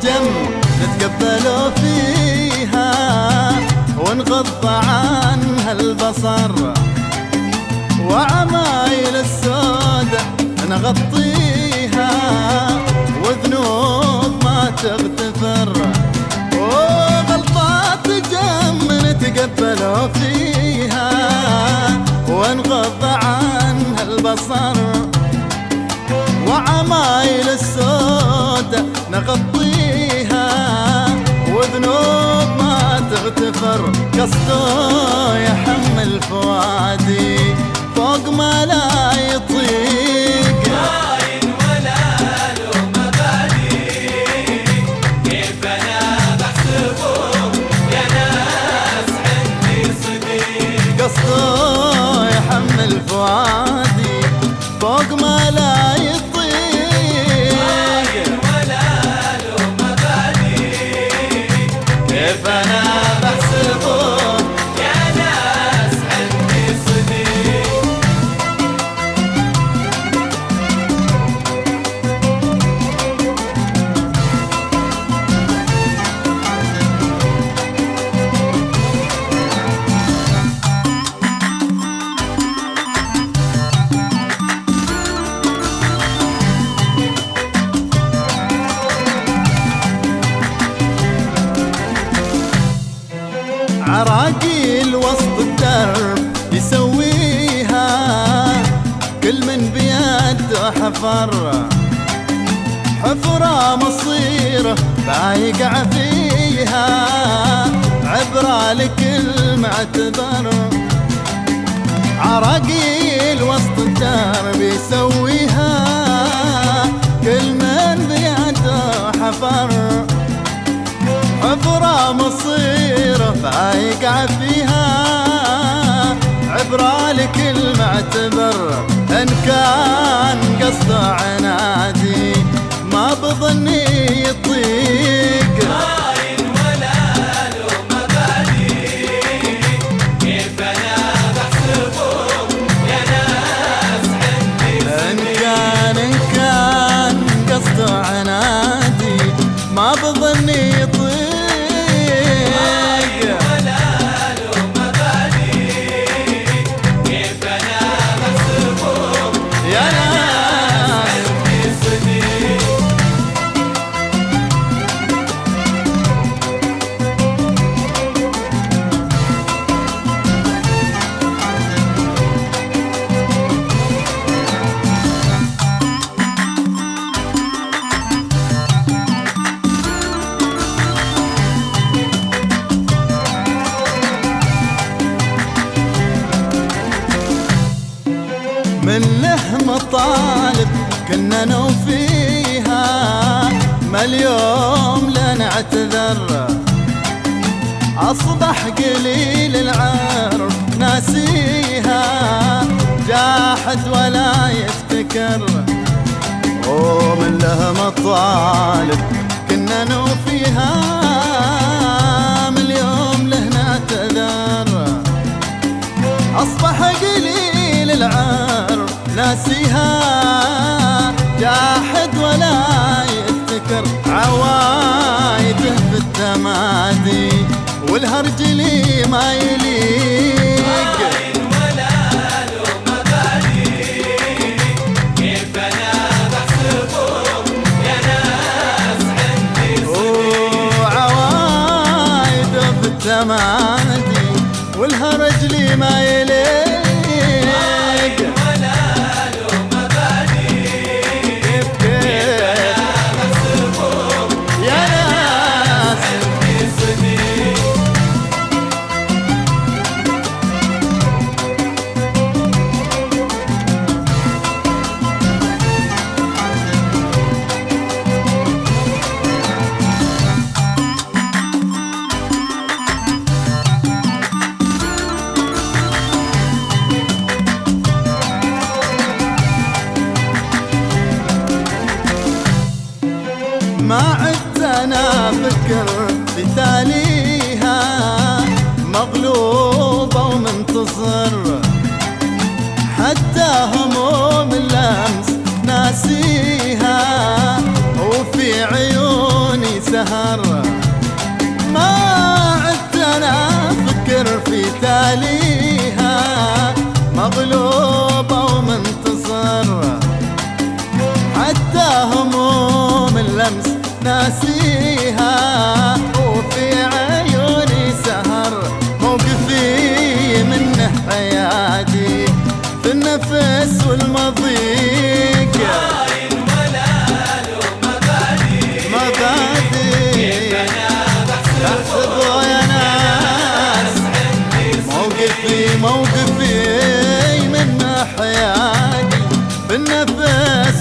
جم نتقبل فيها ونغض عنها البصر، وعمايل السود نغطيها وذنوب ما تغتفر، وغلطات جم نتقبل فيها ونغض عنها البصر، وعمايل السود نغطيها وذنوب ما تغتفر. قصده يحمل فؤادي فوق ما لا يطيق، خاين ولا له مبادئ، كيف انا بحسبه يا ناس عندي صديق. قصده يحمل فؤادي فوق ما لا يطيق، خاين ولا له مبادئ، كيف انا بحسبه يا ناس عندي صديق. عراقيل وسط الدرب يسويها كل من بيده حفر، حفرة مصيره بايقع فيها عبرة لكل معتبر. عراقيل وسط الدرب يسويها كل من بيده حفر، حفرة مصيره فايقع فيها عبرة لكل معتبر. إن كان قصده عنادي ما بظني يطيق، خاين ولا له مبادئ، كيف انا بحسبه يا ناس عندي صديق. إن كان قصده عنادي ما بظني يطيق، ولا له مبادئ، كيف انا بحسبه يا ناس عندي صديق. من له مطالب كنا نوفيها ما اليوم لنا اعتذر، أصبح قليل العرف ناسيها جاحد ولا يفتكر. ومن له مطالب كنا نوفيها من اليوم له نعتذر، أصبح قليل العرف ناسيها جاحد ولا يفتكر. عوايده في التمادي والهرج لي ما يليق، خاين ولا له مبادئ، كيف انا بحسبه يا ناس عندي صديق. وعوايده في التمادي والهرج لي ما يليق، ولا له مبادئ، كيف انا بحسبه يا ناس عندي صديق. ما عدت انا افكر في تاليها مغلوبة ومنتصر، حتى هموم اللمس ناسيها وفي عيوني سهر ما عدت انا افكر في تاليها، مغلوبة ومنتصر حتى هموم اللمس ناسيها، وفي عيوني سهر موقفي منه حياتي في النفس والمضيق، خاين ولا له مبادئ احسبوا يا ناس موقفي منه حياتي في النفس